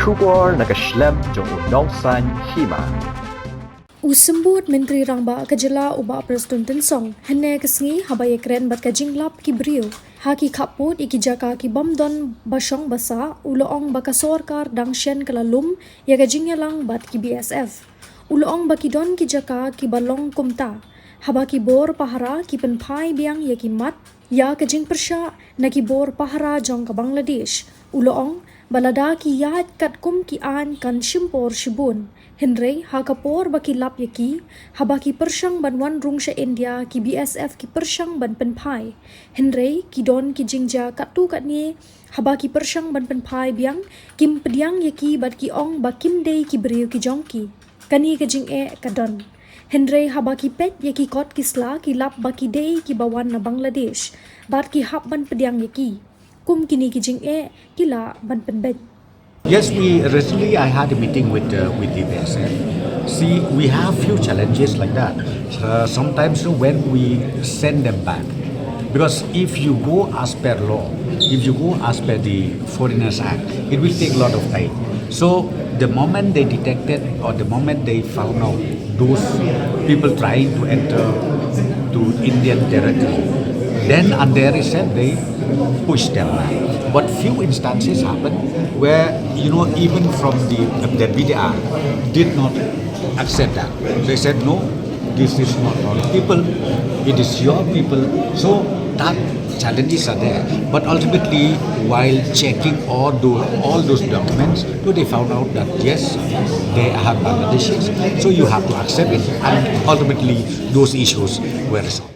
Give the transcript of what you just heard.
Shubor nakaslem jong unongsan Hima. Usembut Menteri Rangba Kejela Uba Preston Tensong hene kesengi habaya keren bat kajinglap ki Briew haki kaput iki jaka ki bamdon basong basa uloong baka sorkar dangshen kelalum ya kajingnya lang bat ki BSF uloong baki don ki jaka ki balong kumta haba ki bor pahara ki penpai biang ya ki mat ya kajing persya na ki bor pahara jong ke Bangladesh uloong balada ki yat kat kum ki an kan shimpor shibun Henry ha kapor baki lap yaki habaki persyang ban wan rung sya India ki BSF ki persyang ban penpai Henry ki don ki jingja kat tu kat ni habaki persyang ban penpai biang kim Pdiang yaki bat ki ong bakim dei ki Briew ki Jong ki kani ke jing kadon Henry habaki pet yaki kot kisla ki lap baki dei ki bawan na Bangladesh bat ki hap ban Pdiang yaki kum kini ki jing kila ban penbet. Yes, recently I had a meeting with the BSF. See, we have few challenges like that. Sometimes when we send them back, because if you go as per law, if you go as per the Foreigners Act, it will take a lot of time. So the moment they detected or the moment they found out those people trying to enter to Indian territory, then and there is said they push them back. But few instances happen where even from the Pdiang did not accept that. They said no, this is not our people, it is your people. So that challenges are there. But ultimately, while checking all those documents, they found out that yes, they are Bangladeshis. So you have to accept it, and ultimately those issues were resolved.